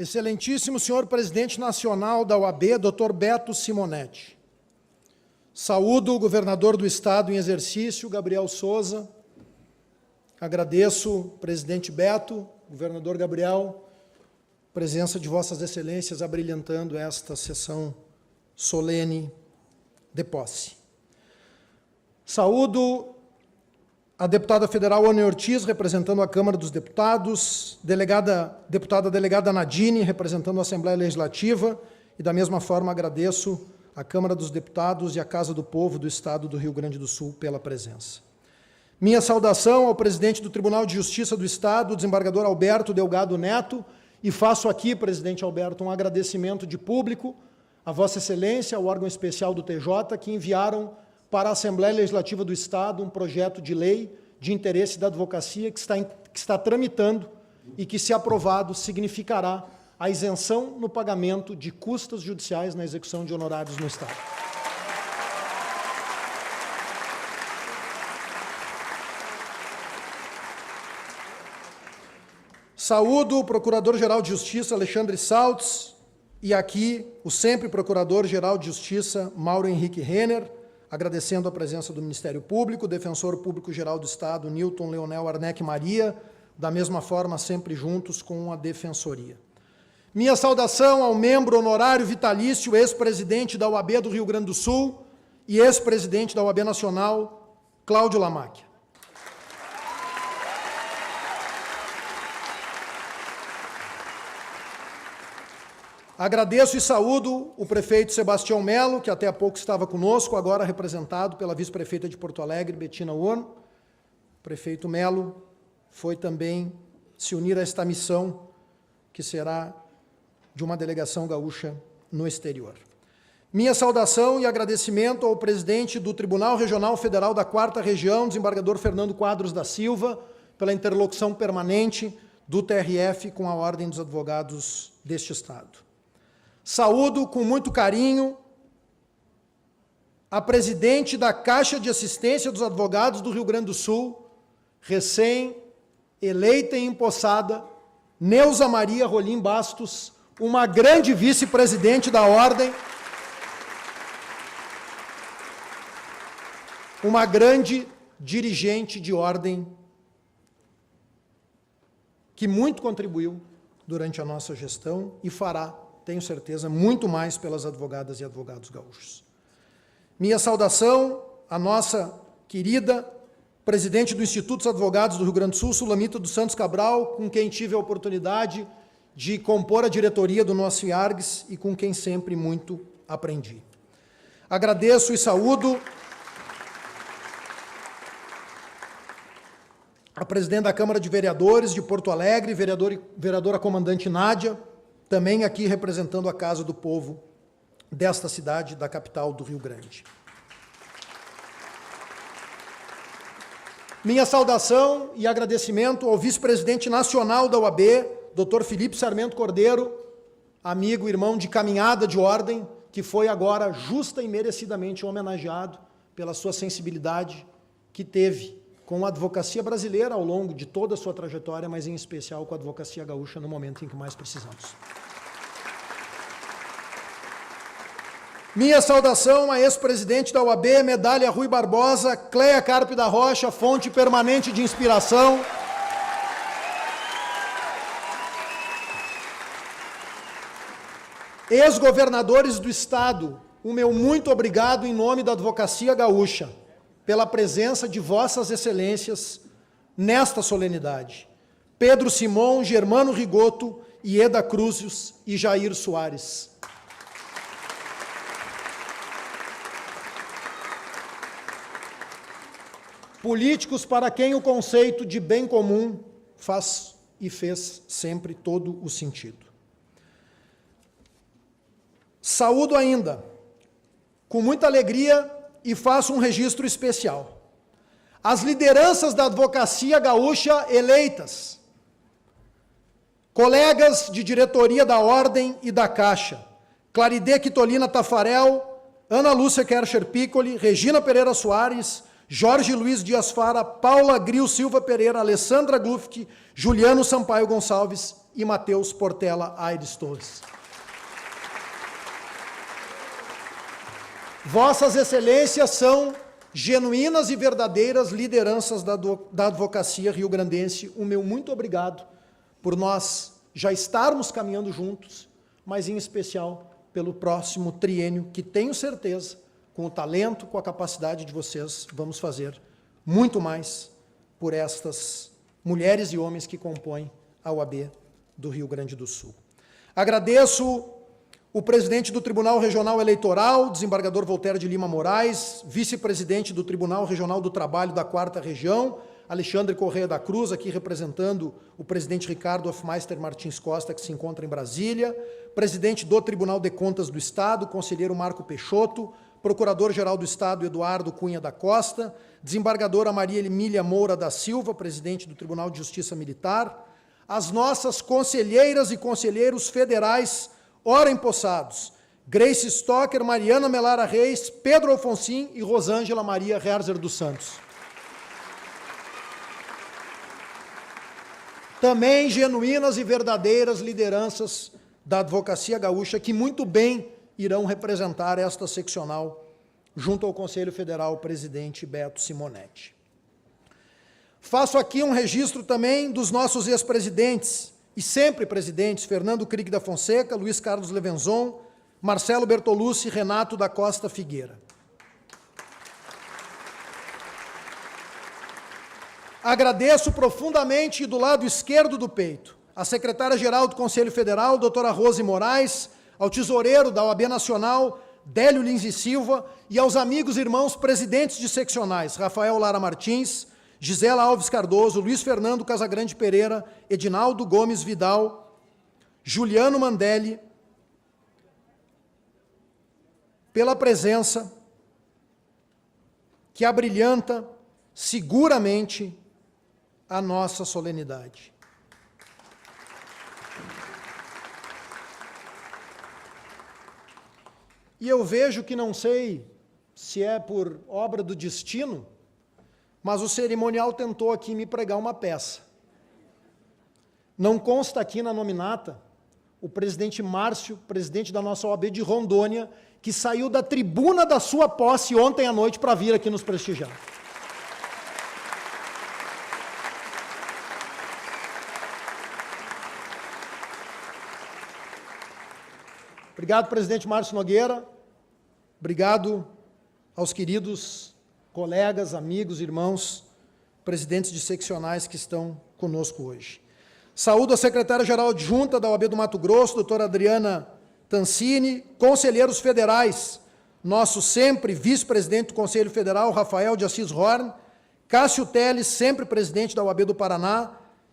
Excelentíssimo senhor presidente nacional da OAB, Dr. Beto Simonetti. Saúdo o governador do Estado em exercício, Gabriel Souza. Agradeço, presidente Beto, governador Gabriel, presença de vossas excelências abrilhantando esta sessão solene de posse. Saúdo a deputada federal Ana Ortiz, representando a Câmara dos Deputados, deputada delegada Nadine, representando a Assembleia Legislativa, e da mesma forma agradeço a Câmara dos Deputados e a Casa do Povo do Estado do Rio Grande do Sul pela presença. Minha saudação ao presidente do Tribunal de Justiça do Estado, o desembargador Alberto Delgado Neto, e faço aqui, presidente Alberto, um agradecimento de público a Vossa Excelência, ao órgão especial do TJ, que enviaram para a Assembleia Legislativa do Estado um projeto de lei de interesse da advocacia que está tramitando e que, se aprovado, significará a isenção no pagamento de custas judiciais na execução de honorários no Estado. Saúdo o Procurador-Geral de Justiça, Alexandre Saltz, e aqui o sempre Procurador-Geral de Justiça, Mauro Henrique Renner, agradecendo a presença do Ministério Público, Defensor Público-Geral do Estado, Newton Leonel Arnec Maria, da mesma forma, sempre juntos com a Defensoria. Minha saudação ao membro honorário vitalício, ex-presidente da OAB do Rio Grande do Sul e ex-presidente da OAB Nacional, Cláudio Lamáquia. Agradeço e saúdo o prefeito Sebastião Melo, que até há pouco estava conosco, agora representado pela vice-prefeita de Porto Alegre, Betina Urno. O prefeito Melo foi também se unir a esta missão, que será de uma delegação gaúcha no exterior. Minha saudação e agradecimento ao presidente do Tribunal Regional Federal da 4ª Região, desembargador Fernando Quadros da Silva, pela interlocução permanente do TRF com a Ordem dos Advogados deste Estado. Saúdo com muito carinho a presidente da Caixa de Assistência dos Advogados do Rio Grande do Sul, recém-eleita e empossada, Neuza Maria Rolim Bastos, uma grande vice-presidente da Ordem, uma grande dirigente de Ordem, que muito contribuiu durante a nossa gestão e fará, tenho certeza, muito mais pelas advogadas e advogados gaúchos. Minha saudação à nossa querida presidente do Instituto dos Advogados do Rio Grande do Sul, Sulamita dos Santos Cabral, com quem tive a oportunidade de compor a diretoria do nosso IARGS e com quem sempre muito aprendi. Agradeço e saúdo a presidente da Câmara de Vereadores de Porto Alegre, vereadora comandante Nádia, também aqui representando a Casa do Povo desta cidade, da capital do Rio Grande. Minha saudação e agradecimento ao vice-presidente nacional da OAB, Dr. Felipe Sarmento Cordeiro, amigo, irmão de caminhada de ordem, que foi agora justa e merecidamente homenageado pela sua sensibilidade que teve com a advocacia brasileira ao longo de toda a sua trajetória, mas em especial com a advocacia gaúcha no momento em que mais precisamos. Minha saudação à ex-presidente da OAB, Medalha Rui Barbosa, Cleia Carpe da Rocha, fonte permanente de inspiração. Ex-governadores do Estado, o meu muito obrigado em nome da advocacia gaúcha, pela presença de vossas excelências nesta solenidade. Pedro Simon, Germano Rigoto, Ieda Cruzius e Jair Soares. Políticos para quem o conceito de bem comum faz e fez sempre todo o sentido. Saúdo ainda, com muita alegria, e faço um registro especial. As lideranças da advocacia gaúcha eleitas, colegas de diretoria da Ordem e da Caixa, Claride Quitolina Tafarel, Ana Lúcia Kercher Piccoli, Regina Pereira Soares, Jorge Luiz Dias Fara, Paula Gril Silva Pereira, Alessandra Glufke, Juliano Sampaio Gonçalves e Matheus Portela Aires Torres. Vossas Excelências são genuínas e verdadeiras lideranças da advocacia rio-grandense. O meu muito obrigado por nós já estarmos caminhando juntos, mas em especial pelo próximo triênio, que tenho certeza, com o talento, com a capacidade de vocês, vamos fazer muito mais por estas mulheres e homens que compõem a OAB do Rio Grande do Sul. Agradeço o presidente do Tribunal Regional Eleitoral, desembargador Voltaire de Lima Moraes, vice-presidente do Tribunal Regional do Trabalho da 4ª Região, Alexandre Correia da Cruz, aqui representando o presidente Ricardo Hofmeister Martins Costa, que se encontra em Brasília, presidente do Tribunal de Contas do Estado, conselheiro Marco Peixoto, procurador-geral do Estado Eduardo Cunha da Costa, desembargadora Maria Emília Moura da Silva, presidente do Tribunal de Justiça Militar, as nossas conselheiras e conselheiros federais ora empossados, Grace Stocker, Mariana Melara Reis, Pedro Alfonsin e Rosângela Maria Herzer dos Santos. Também genuínas e verdadeiras lideranças da advocacia gaúcha que muito bem irão representar esta seccional junto ao Conselho Federal, presidente Beto Simonetti. Faço aqui um registro também dos nossos ex-presidentes e sempre presidentes, Fernando Krieg da Fonseca, Luiz Carlos Levenzon, Marcelo Bertolucci e Renato da Costa Figueira. Agradeço profundamente, do lado esquerdo do peito, a secretária-geral do Conselho Federal, doutora Rose Moraes, ao tesoureiro da OAB Nacional, Délio Lins e Silva, e aos amigos e irmãos presidentes de seccionais, Rafael Lara Martins, Gisela Alves Cardoso, Luiz Fernando Casagrande Pereira, Edinaldo Gomes Vidal, Juliano Mandelli, pela presença que abrilhanta seguramente a nossa solenidade. E eu vejo que, não sei se é por obra do destino, mas o cerimonial tentou aqui me pregar uma peça. Não consta aqui na nominata o presidente Márcio, presidente da nossa OAB de Rondônia, que saiu da tribuna da sua posse ontem à noite para vir aqui nos prestigiar. Obrigado, presidente Márcio Nogueira. Obrigado aos queridos colegas, amigos, irmãos, presidentes de seccionais que estão conosco hoje. Saúdo a secretária-geral adjunta da OAB do Mato Grosso, doutora Adriana Tancini, conselheiros federais, nosso sempre vice-presidente do Conselho Federal, Rafael de Assis Horn, Cássio Teles, sempre presidente da OAB do Paraná,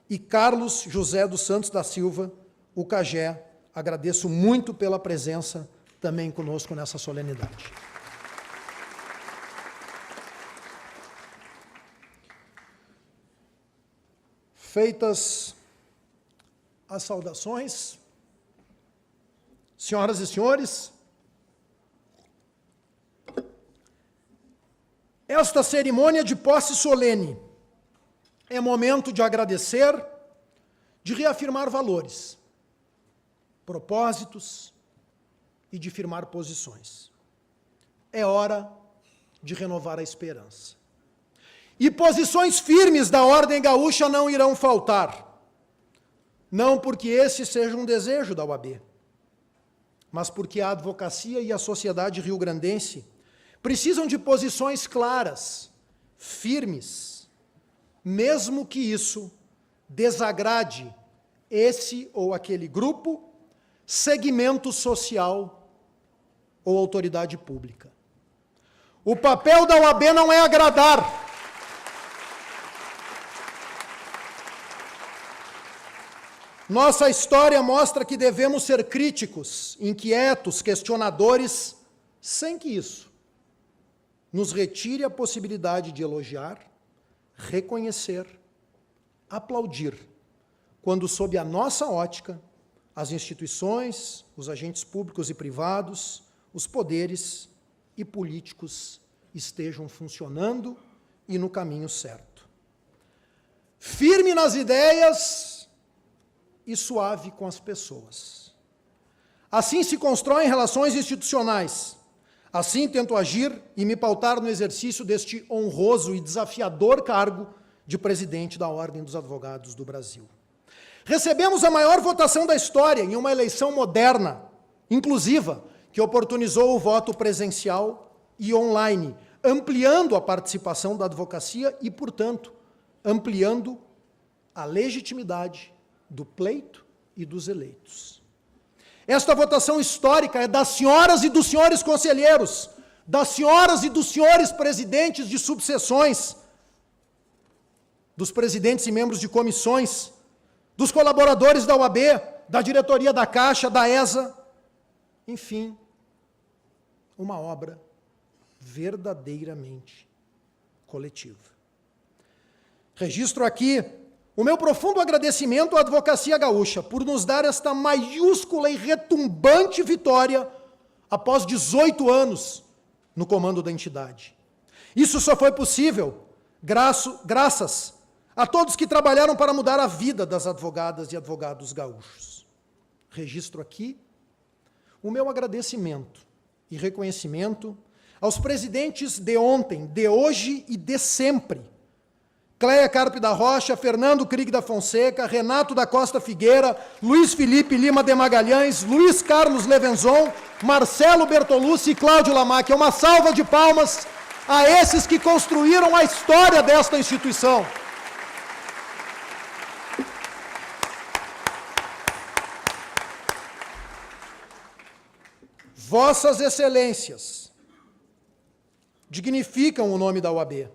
e Carlos José dos Santos da Silva, o Cagé. Agradeço muito pela presença também conosco nessa solenidade. Feitas as saudações, senhoras e senhores, esta cerimônia de posse solene é momento de agradecer, de reafirmar valores, propósitos e de firmar posições. É hora de renovar a esperança. E posições firmes da ordem gaúcha não irão faltar. Não porque esse seja um desejo da OAB, mas porque a advocacia e a sociedade rio-grandense precisam de posições claras, firmes, mesmo que isso desagrade esse ou aquele grupo, segmento social ou autoridade pública. O papel da OAB não é agradar. Nossa história mostra que devemos ser críticos, inquietos, questionadores, sem que isso nos retire a possibilidade de elogiar, reconhecer, aplaudir, quando, sob a nossa ótica, as instituições, os agentes públicos e privados, os poderes e políticos estejam funcionando e no caminho certo. Firme nas ideias e suave com as pessoas. Assim se constroem relações institucionais. Assim tento agir e me pautar no exercício deste honroso e desafiador cargo de presidente da Ordem dos Advogados do Brasil. Recebemos a maior votação da história em uma eleição moderna, inclusiva, que oportunizou o voto presencial e online, ampliando a participação da advocacia e, portanto, ampliando a legitimidade do pleito e dos eleitos. Esta votação histórica é das senhoras e dos senhores conselheiros, das senhoras e dos senhores presidentes de subseções, dos presidentes e membros de comissões, dos colaboradores da OAB, da diretoria da Caixa, da ESA, enfim, uma obra verdadeiramente coletiva. Registro aqui o meu profundo agradecimento à Advocacia Gaúcha por nos dar esta maiúscula e retumbante vitória após 18 anos no comando da entidade. Isso só foi possível graças a todos que trabalharam para mudar a vida das advogadas e advogados gaúchos. Registro aqui o meu agradecimento e reconhecimento aos presidentes de ontem, de hoje e de sempre. Cléia Carpe da Rocha, Fernando Krieg da Fonseca, Renato da Costa Figueira, Luiz Felipe Lima de Magalhães, Luiz Carlos Levenzon, Marcelo Bertolucci e Cláudio Lamac. Uma salva de palmas a esses que construíram a história desta instituição. Vossas Excelências dignificam o nome da OAB.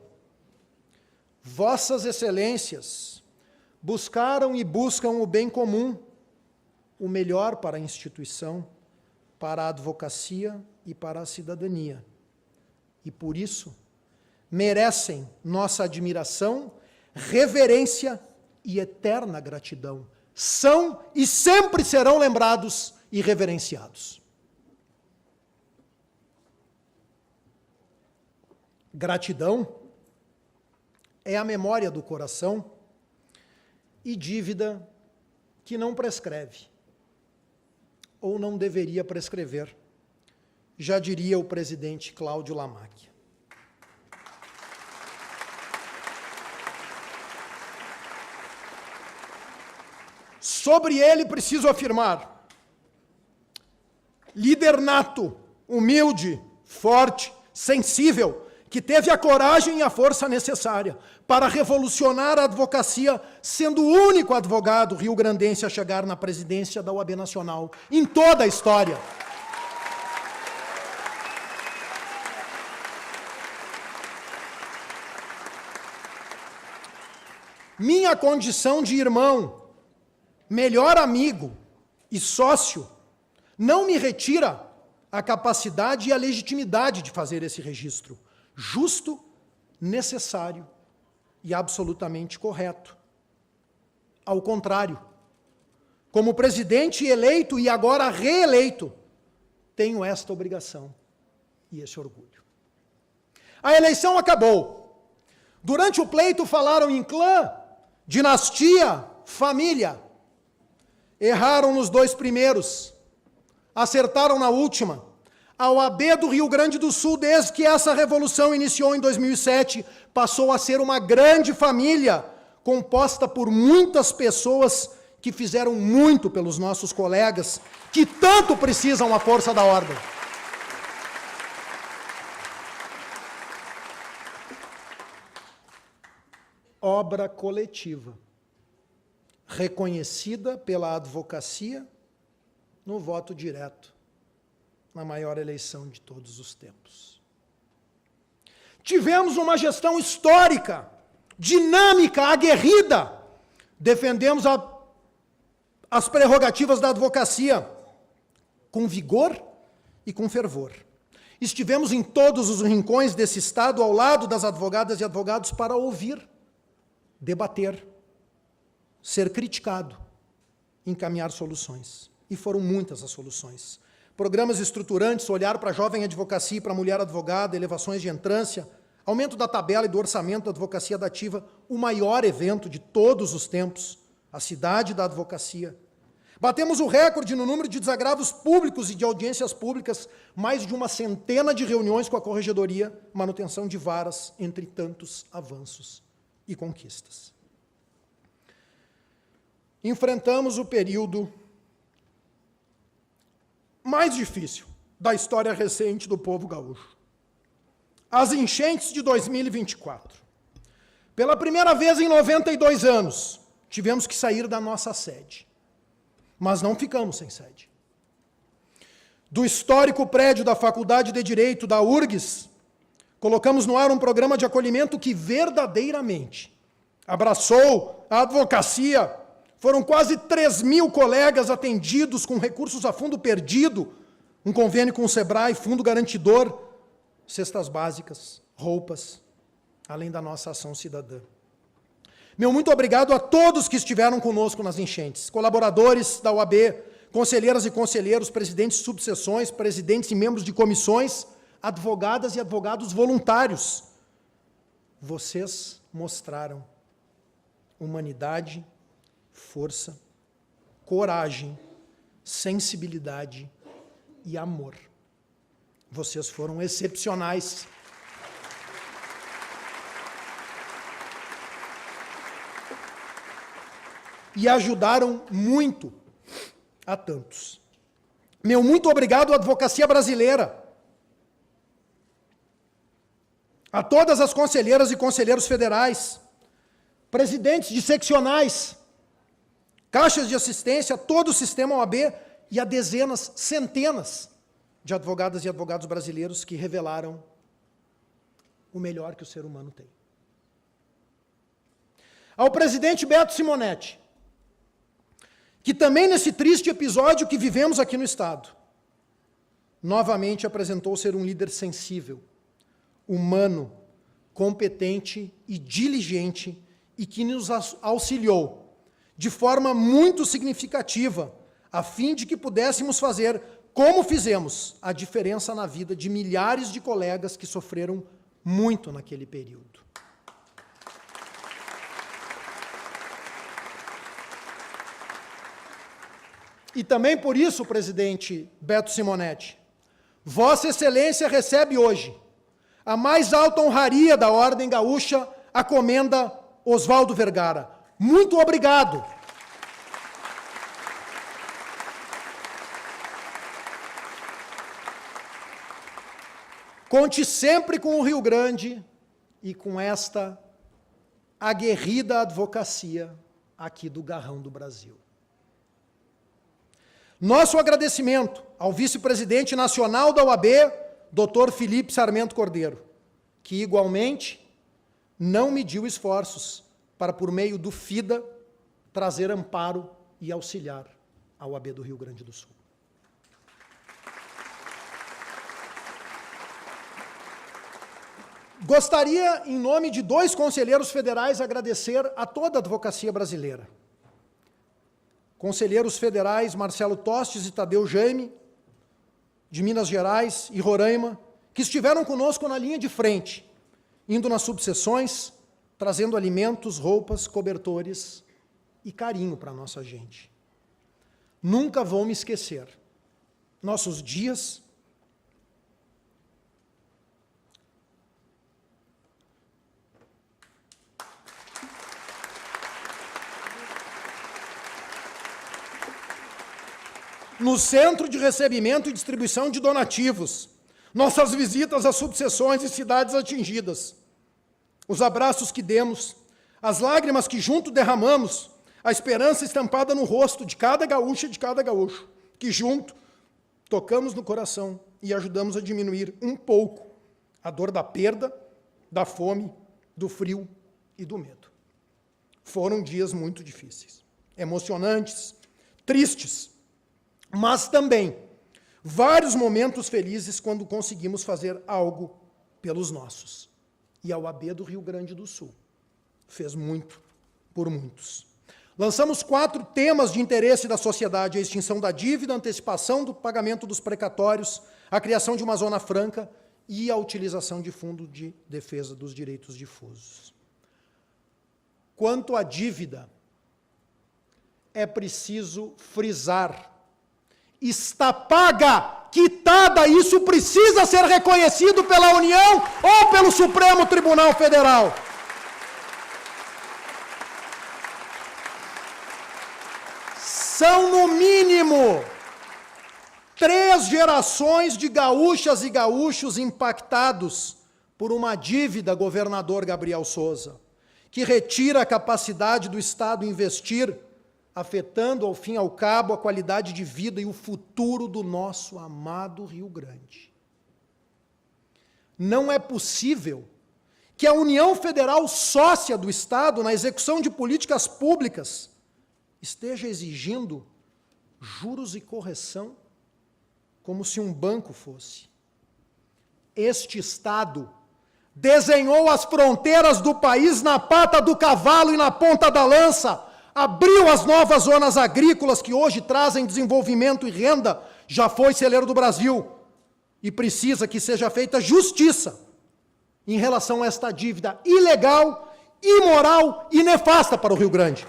Vossas Excelências buscaram e buscam o bem comum, o melhor para a instituição, para a advocacia e para a cidadania. E por isso, merecem nossa admiração, reverência e eterna gratidão. São e sempre serão lembrados e reverenciados. Gratidão é a memória do coração e dívida que não prescreve, ou não deveria prescrever, já diria o presidente Cláudio Lamac. Sobre ele preciso afirmar: líder nato, humilde, forte, sensível, que teve a coragem e a força necessária para revolucionar a advocacia, sendo o único advogado rio-grandense a chegar na presidência da OAB Nacional, em toda a história. Minha condição de irmão, melhor amigo e sócio, não me retira a capacidade e a legitimidade de fazer esse registro. Justo, necessário e absolutamente correto. Ao contrário, como presidente eleito e agora reeleito, tenho esta obrigação e esse orgulho. A eleição acabou. Durante o pleito falaram em clã, dinastia, família. Erraram nos dois primeiros, acertaram na última. A OAB do Rio Grande do Sul, desde que essa revolução iniciou em 2007, passou a ser uma grande família, composta por muitas pessoas que fizeram muito pelos nossos colegas, que tanto precisam a força da ordem. Obra coletiva, reconhecida pela advocacia no voto direto, na maior eleição de todos os tempos. Tivemos uma gestão histórica, dinâmica, aguerrida. Defendemos as prerrogativas da advocacia com vigor e com fervor. Estivemos em todos os rincões desse Estado, ao lado das advogadas e advogados, para ouvir, debater, ser criticado, encaminhar soluções. E foram muitas as soluções. Programas estruturantes, olhar para a jovem advocacia e para a mulher advogada, elevações de entrância, aumento da tabela e do orçamento da advocacia dativa, o maior evento de todos os tempos, a cidade da advocacia. Batemos o recorde no número de desagravos públicos e de audiências públicas, mais de 100 de reuniões com a corregedoria, manutenção de varas, entre tantos avanços e conquistas. Enfrentamos o período mais difícil da história recente do povo gaúcho. As enchentes de 2024. Pela primeira vez em 92 anos, tivemos que sair da nossa sede. Mas não ficamos sem sede. Do histórico prédio da Faculdade de Direito da URGS, colocamos no ar um programa de acolhimento que verdadeiramente abraçou a advocacia. Foram quase 3.000 colegas atendidos com recursos a fundo perdido, um convênio com o Sebrae, fundo garantidor, cestas básicas, roupas, além da nossa ação cidadã. Meu muito obrigado a todos que estiveram conosco nas enchentes, colaboradores da OAB, conselheiras e conselheiros, presidentes de subseções, presidentes e membros de comissões, advogadas e advogados voluntários. Vocês mostraram humanidade, força, coragem, sensibilidade e amor. Vocês foram excepcionais. E ajudaram muito a tantos. Meu muito obrigado à advocacia brasileira, a todas as conselheiras e conselheiros federais, presidentes de seccionais, caixas de assistência, todo o sistema OAB e a dezenas, centenas de advogadas e advogados brasileiros que revelaram o melhor que o ser humano tem. Ao presidente Beto Simonetti, que também nesse triste episódio que vivemos aqui no Estado, novamente apresentou ser um líder sensível, humano, competente e diligente, e que nos auxiliou de forma muito significativa, a fim de que pudéssemos fazer, como fizemos, a diferença na vida de milhares de colegas que sofreram muito naquele período. E também por isso, presidente Beto Simonetti, Vossa Excelência recebe hoje a mais alta honraria da Ordem Gaúcha, a Comenda Oswaldo Vergara. Muito obrigado. Conte sempre com o Rio Grande e com esta aguerrida advocacia aqui do Garrão do Brasil. Nosso agradecimento ao vice-presidente nacional da OAB, Dr. Felipe Sarmento Cordeiro, que igualmente não mediu esforços para, por meio do FIDA, trazer amparo e auxiliar a OAB do Rio Grande do Sul. Gostaria, em nome de 2 conselheiros federais, agradecer a toda a advocacia brasileira. Conselheiros federais Marcelo Tostes e Tadeu Jaime, de Minas Gerais e Roraima, que estiveram conosco na linha de frente, indo nas subseções, trazendo alimentos, roupas, cobertores e carinho para a nossa gente. Nunca vou me esquecer. Nossos dias no Centro de Recebimento e Distribuição de Donativos, nossas visitas às subseções e cidades atingidas, os abraços que demos, as lágrimas que junto derramamos, a esperança estampada no rosto de cada gaúcha e de cada gaúcho, que junto tocamos no coração e ajudamos a diminuir um pouco a dor da perda, da fome, do frio e do medo. Foram dias muito difíceis, emocionantes, tristes, mas também vários momentos felizes quando conseguimos fazer algo pelos nossos. E a OAB do Rio Grande do Sul fez muito por muitos. Lançamos 4 temas de interesse da sociedade: a extinção da dívida, a antecipação do pagamento dos precatórios, a criação de uma zona franca e a utilização de fundo de defesa dos direitos difusos. Quanto à dívida, é preciso frisar. Está paga, quitada, isso precisa ser reconhecido pela União ou pelo Supremo Tribunal Federal. São, no mínimo, 3 gerações de gaúchas e gaúchos impactados por uma dívida, governador Gabriel Souza, que retira a capacidade do Estado investir, afetando, ao fim e ao cabo, a qualidade de vida e o futuro do nosso amado Rio Grande. Não é possível que a União Federal, sócia do Estado na execução de políticas públicas, esteja exigindo juros e correção como se um banco fosse. Este Estado desenhou as fronteiras do país na pata do cavalo e na ponta da lança, abriu as novas zonas agrícolas que hoje trazem desenvolvimento e renda, já foi celeiro do Brasil, e precisa que seja feita justiça em relação a esta dívida ilegal, imoral e nefasta para o Rio Grande.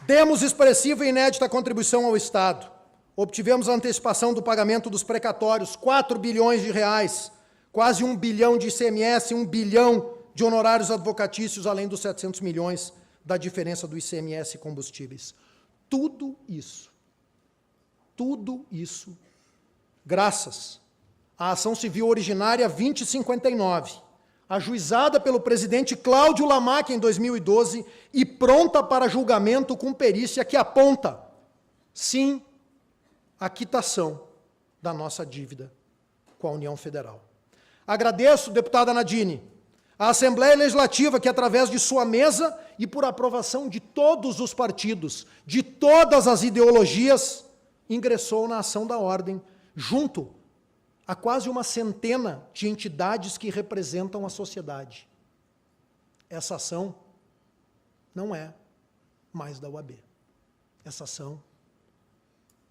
Demos expressiva e inédita contribuição ao Estado. Obtivemos a antecipação do pagamento dos precatórios, 4 bilhões de reais, quase 1 bilhão de ICMS, 1 bilhão de honorários advocatícios, além dos 700 milhões da diferença do ICMS e combustíveis. Tudo isso, graças à ação civil originária 2059, ajuizada pelo presidente Cláudio Lamaque em 2012 e pronta para julgamento com perícia que aponta, sim, a quitação da nossa dívida com a União Federal. Agradeço, deputada Nadine, a Assembleia Legislativa que, através de sua mesa e por aprovação de todos os partidos, de todas as ideologias, ingressou na ação da ordem, junto a quase uma centena de entidades que representam a sociedade. Essa ação não é mais da UAB. Essa ação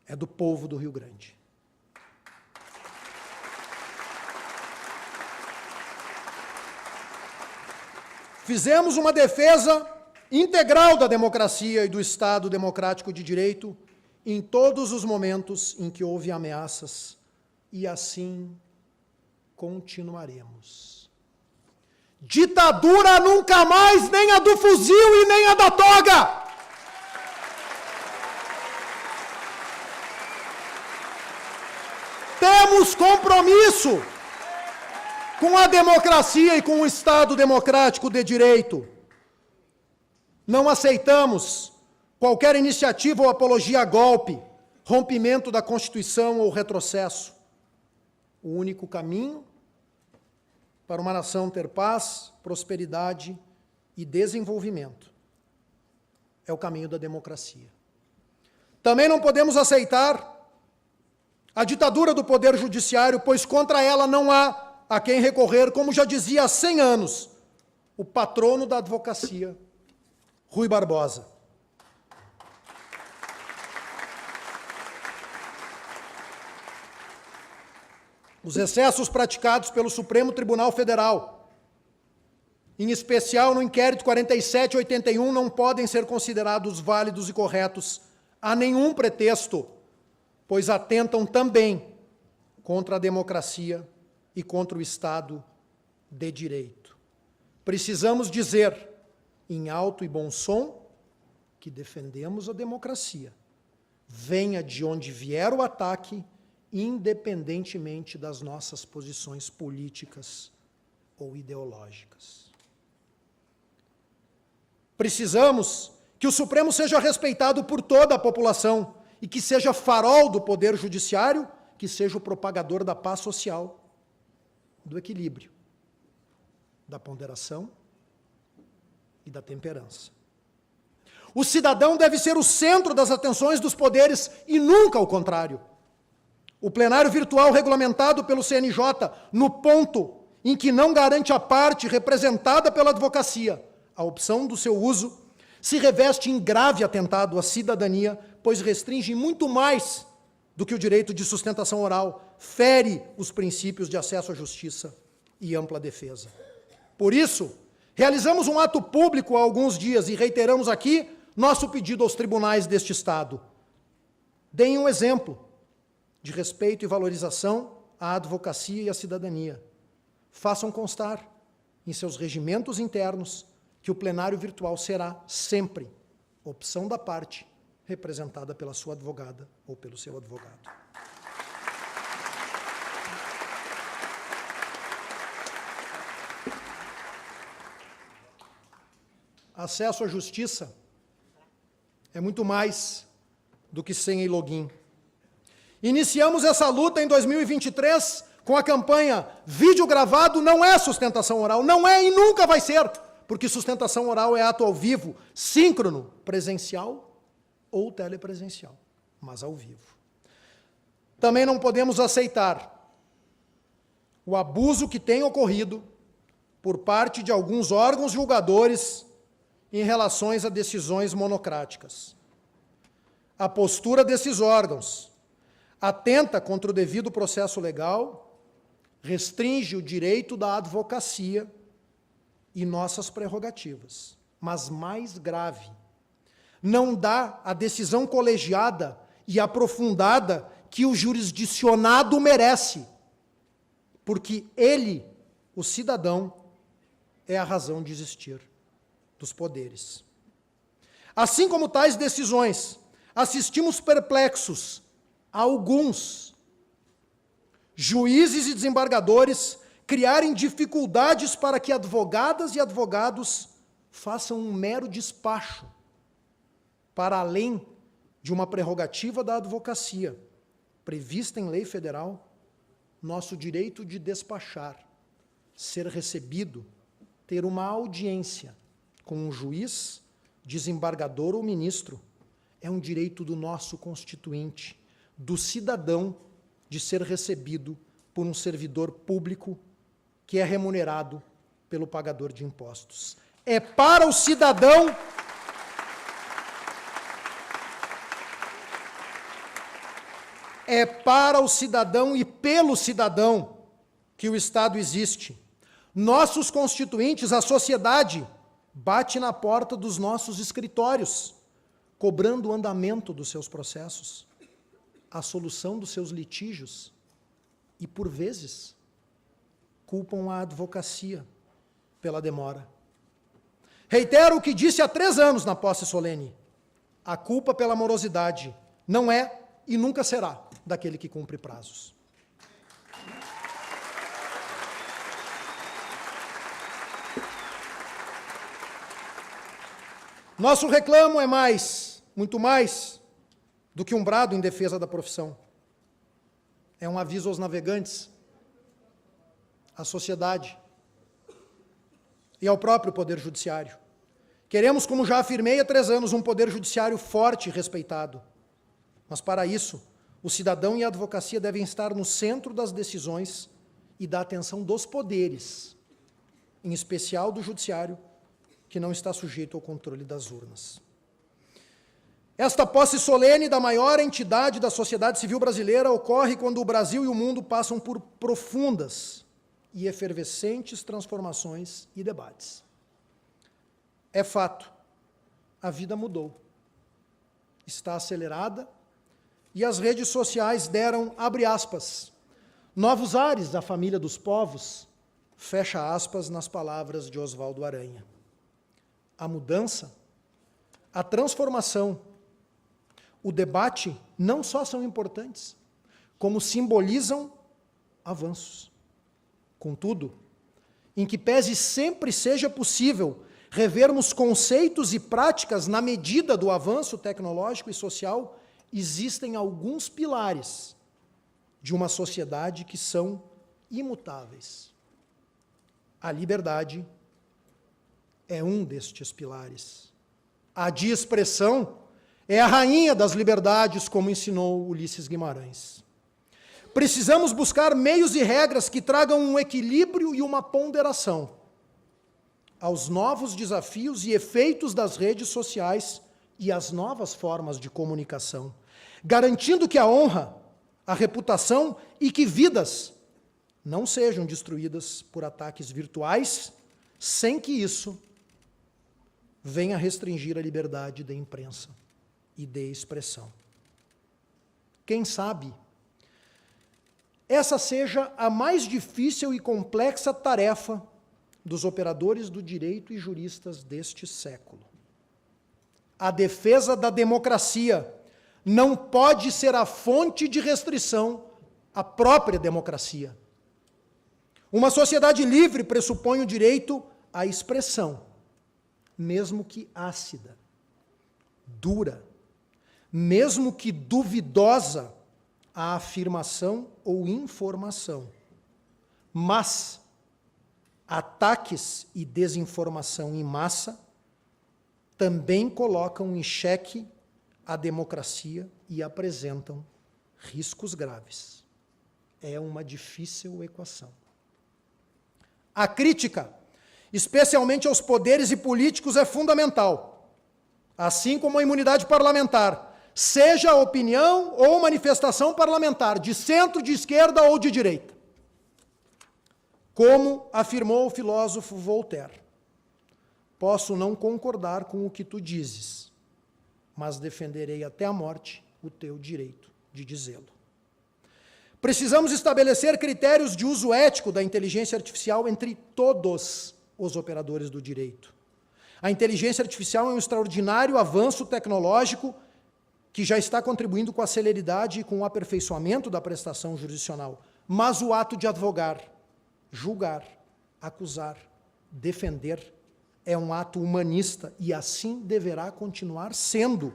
é do povo do Rio Grande. Fizemos uma defesa integral da democracia e do Estado democrático de direito em todos os momentos em que houve ameaças, e assim continuaremos. Ditadura nunca mais, nem a do fuzil e nem a da toga! Temos compromisso com a democracia e com o Estado democrático de direito. Não aceitamos qualquer iniciativa ou apologia a golpe, rompimento da Constituição ou retrocesso. O único caminho para uma nação ter paz, prosperidade e desenvolvimento é o caminho da democracia. Também não podemos aceitar a ditadura do Poder Judiciário, pois contra ela não há a quem recorrer, como já dizia há 100 anos o patrono da advocacia, Rui Barbosa. Os excessos praticados pelo Supremo Tribunal Federal, em especial no inquérito 4781, não podem ser considerados válidos e corretos a nenhum pretexto, pois atentam também contra a democracia e contra o Estado de Direito. Precisamos dizer, em alto e bom som, que defendemos a democracia. Venha de onde vier o ataque, independentemente das nossas posições políticas ou ideológicas. Precisamos que o Supremo seja respeitado por toda a população e que seja farol do Poder Judiciário, que seja o propagador da paz social, do equilíbrio, da ponderação e da temperança. O cidadão deve ser o centro das atenções dos poderes e nunca o contrário. O plenário virtual regulamentado pelo CNJ, no ponto em que não garante a parte representada pela advocacia a opção do seu uso, se reveste em grave atentado à cidadania, pois restringe muito mais do que o direito de sustentação oral, fere os princípios de acesso à justiça e ampla defesa. Por isso, realizamos um ato público há alguns dias e reiteramos aqui nosso pedido aos tribunais deste Estado. Deem um exemplo de respeito e valorização à advocacia e à cidadania. Façam constar em seus regimentos internos que o plenário virtual será sempre opção da parte representada pela sua advogada ou pelo seu advogado. Acesso à justiça é muito mais do que senha e login. Iniciamos essa luta em 2023 com a campanha Vídeo Gravado Não é Sustentação Oral. Não é e nunca vai ser, porque sustentação oral é ato ao vivo, síncrono, presencial ou telepresencial, mas ao vivo. Também não podemos aceitar o abuso que tem ocorrido por parte de alguns órgãos julgadores em relações a decisões monocráticas. A postura desses órgãos atenta contra o devido processo legal, restringe o direito da advocacia e nossas prerrogativas. Mas mais grave, não dá a decisão colegiada e aprofundada que o jurisdicionado merece, porque ele, o cidadão, é a razão de existir dos poderes. Assim como tais decisões, assistimos perplexos a alguns juízes e desembargadores criarem dificuldades para que advogadas e advogados façam um mero despacho, para além de uma prerrogativa da advocacia, prevista em lei federal, nosso direito de despachar, ser recebido, ter uma audiência com um juiz, desembargador ou ministro, é um direito do nosso constituinte, do cidadão, de ser recebido por um servidor público que é remunerado pelo pagador de impostos. É para o cidadão e pelo cidadão que o Estado existe. Nossos constituintes, a sociedade, bate na porta dos nossos escritórios, cobrando o andamento dos seus processos, a solução dos seus litígios e, por vezes, culpam a advocacia pela demora. Reitero o que disse há 3 anos na posse solene. A culpa pela morosidade não é e nunca será daquele que cumpre prazos. Nosso reclamo é muito mais do que um brado em defesa da profissão. É um aviso aos navegantes, à sociedade e ao próprio Poder Judiciário. Queremos, como já afirmei há 3 anos, um Poder Judiciário forte e respeitado. Mas, para isso, o cidadão e a advocacia devem estar no centro das decisões e da atenção dos poderes, em especial do Judiciário, que não está sujeito ao controle das urnas. Esta posse solene da maior entidade da sociedade civil brasileira ocorre quando o Brasil e o mundo passam por profundas e efervescentes transformações e debates. É fato, a vida mudou, está acelerada e as redes sociais deram, abre aspas, novos ares à família dos povos, fecha aspas nas palavras de Oswaldo Aranha. A mudança, a transformação, o debate não só são importantes, como simbolizam avanços. Contudo, em que pese sempre seja possível revermos conceitos e práticas na medida do avanço tecnológico e social, existem alguns pilares de uma sociedade que são imutáveis. A liberdade é um destes pilares. A de expressão é a rainha das liberdades, como ensinou Ulisses Guimarães. Precisamos buscar meios e regras que tragam um equilíbrio e uma ponderação aos novos desafios e efeitos das redes sociais e às novas formas de comunicação, garantindo que a honra, a reputação e que vidas não sejam destruídas por ataques virtuais, sem que isso venha restringir a liberdade da imprensa e de expressão. Quem sabe essa seja a mais difícil e complexa tarefa dos operadores do direito e juristas deste século. A defesa da democracia não pode ser a fonte de restrição à própria democracia. Uma sociedade livre pressupõe o direito à expressão, mesmo que ácida, dura, mesmo que duvidosa, a afirmação ou informação. Mas ataques e desinformação em massa também colocam em xeque a democracia e apresentam riscos graves. É uma difícil equação. A crítica, especialmente aos poderes e políticos, é fundamental, assim como a imunidade parlamentar, seja a opinião ou manifestação parlamentar, de centro, de esquerda ou de direita. Como afirmou o filósofo Voltaire, posso não concordar com o que tu dizes, mas defenderei até a morte o teu direito de dizê-lo. Precisamos estabelecer critérios de uso ético da inteligência artificial entre todos os operadores do direito. A inteligência artificial é um extraordinário avanço tecnológico que já está contribuindo com a celeridade e com o aperfeiçoamento da prestação jurisdicional. Mas o ato de advogar, julgar, acusar, defender, é um ato humanista e assim deverá continuar sendo.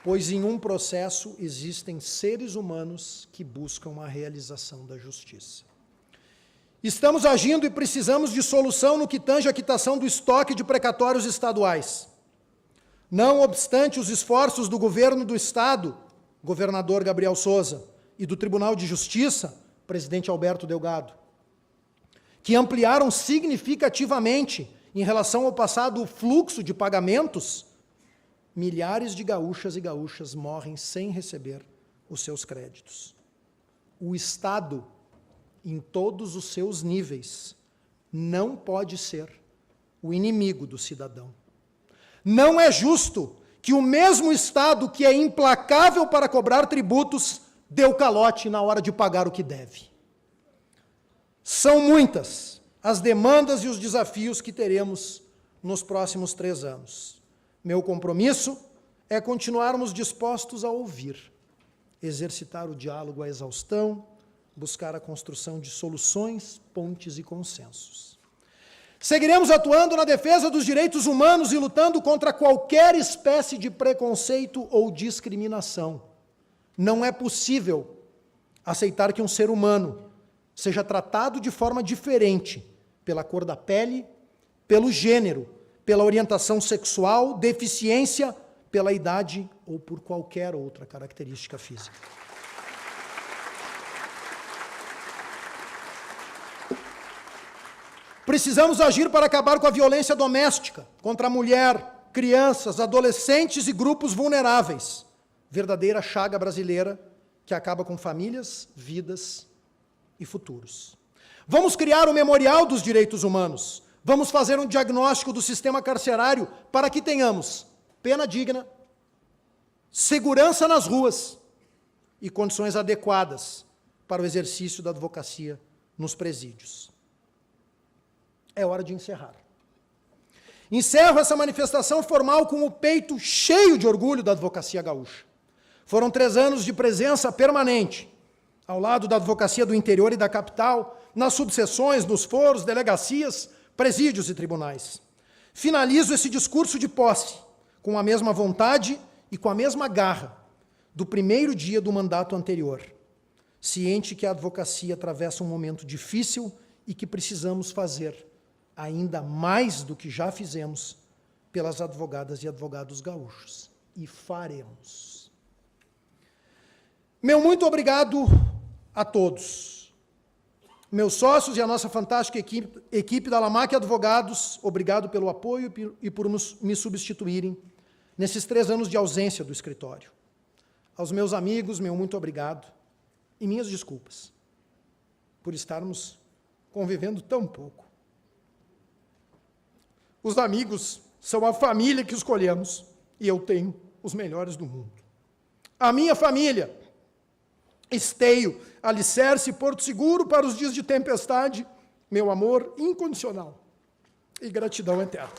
Pois em um processo existem seres humanos que buscam a realização da justiça. Estamos agindo e precisamos de solução no que tange à quitação do estoque de precatórios estaduais. Não obstante os esforços do governo do Estado, governador Gabriel Souza, e do Tribunal de Justiça, presidente Alberto Delgado, que ampliaram significativamente, em relação ao passado, o fluxo de pagamentos, milhares de gaúchas e gaúchas morrem sem receber os seus créditos. O Estado, em todos os seus níveis, não pode ser o inimigo do cidadão. Não é justo que o mesmo Estado que é implacável para cobrar tributos dê o calote na hora de pagar o que deve. São muitas as demandas e os desafios que teremos nos próximos 3 anos. Meu compromisso é continuarmos dispostos a ouvir, exercitar o diálogo à exaustão, buscar a construção de soluções, pontes e consensos. Seguiremos atuando na defesa dos direitos humanos e lutando contra qualquer espécie de preconceito ou discriminação. Não é possível aceitar que um ser humano seja tratado de forma diferente pela cor da pele, pelo gênero, pela orientação sexual, deficiência, pela idade ou por qualquer outra característica física. Precisamos agir para acabar com a violência doméstica contra a mulher, crianças, adolescentes e grupos vulneráveis. Verdadeira chaga brasileira que acaba com famílias, vidas e futuros. Vamos criar o Memorial dos Direitos Humanos. Vamos fazer um diagnóstico do sistema carcerário para que tenhamos pena digna, segurança nas ruas e condições adequadas para o exercício da advocacia nos presídios. É hora de encerrar. Encerro essa manifestação formal com o peito cheio de orgulho da advocacia gaúcha. Foram 3 anos de presença permanente, ao lado da advocacia do interior e da capital, nas subseções, nos foros, delegacias, presídios e tribunais. Finalizo esse discurso de posse com a mesma vontade e com a mesma garra do primeiro dia do mandato anterior, ciente que a advocacia atravessa um momento difícil e que precisamos fazer ainda mais do que já fizemos pelas advogadas e advogados gaúchos. E faremos. Meu muito obrigado a todos. Meus sócios e a nossa fantástica equipe da Lamac Advogados, obrigado pelo apoio e por me substituírem nesses 3 anos de ausência do escritório. Aos meus amigos, meu muito obrigado e minhas desculpas por estarmos convivendo tão pouco. Os amigos são a família que escolhemos e eu tenho os melhores do mundo. A minha família, esteio, alicerce e porto seguro para os dias de tempestade, meu amor incondicional e gratidão eterna.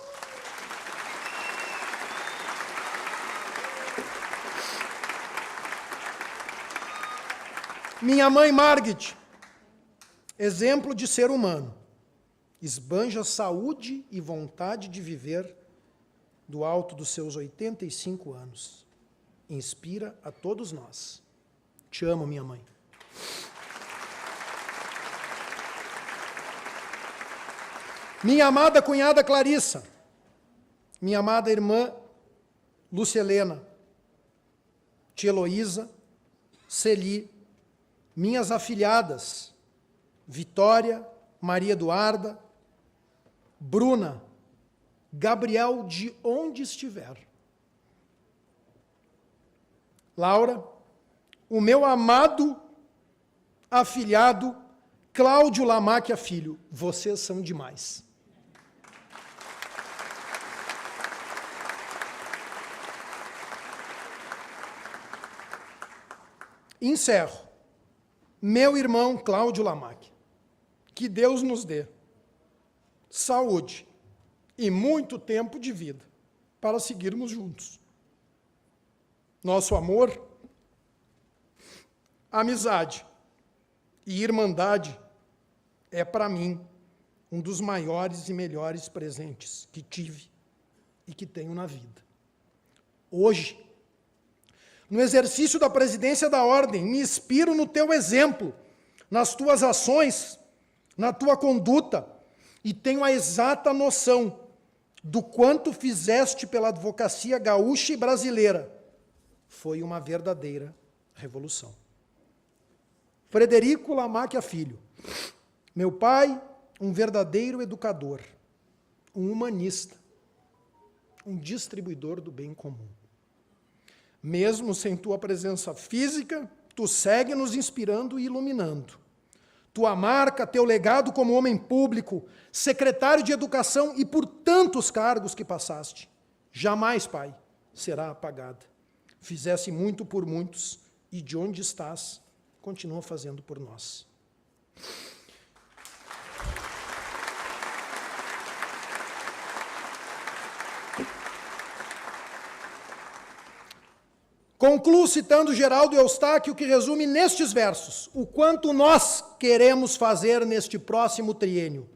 Minha mãe Margit, exemplo de ser humano, esbanja saúde e vontade de viver do alto dos seus 85 anos. Inspira a todos nós. Te amo, minha mãe. Minha amada cunhada Clarissa, minha amada irmã Lúcia Helena, tia Heloísa, Celi, minhas afilhadas, Vitória, Maria Eduarda, Bruna, Gabriel, de onde estiver. Laura, o meu amado afilhado, Cláudio Lamáquia Filho, vocês são demais. Encerro. Meu irmão Cláudio Lamáquia, que Deus nos dê saúde e muito tempo de vida para seguirmos juntos. Nosso amor, amizade e irmandade é, para mim, um dos maiores e melhores presentes que tive e que tenho na vida. Hoje, no exercício da presidência da Ordem, me inspiro no teu exemplo, nas tuas ações, na tua conduta, e tenho a exata noção do quanto fizeste pela advocacia gaúcha e brasileira. Foi uma verdadeira revolução. Frederico Lamáquia Filho, meu pai, um verdadeiro educador, um humanista, um distribuidor do bem comum. Mesmo sem tua presença física, tu segue nos inspirando e iluminando. Tua marca, teu legado como homem público, secretário de Educação e por tantos cargos que passaste, jamais, Pai, será apagada. Fizesse muito por muitos e de onde estás, continua fazendo por nós. Concluo citando Geraldo Eustáquio, que resume nestes versos o quanto nós queremos fazer neste próximo triênio.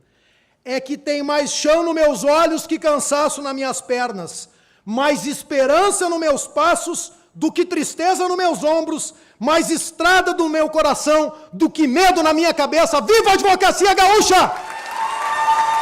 É que tem mais chão nos meus olhos que cansaço nas minhas pernas, mais esperança nos meus passos do que tristeza nos meus ombros, mais estrada do meu coração do que medo na minha cabeça. Viva a advocacia gaúcha!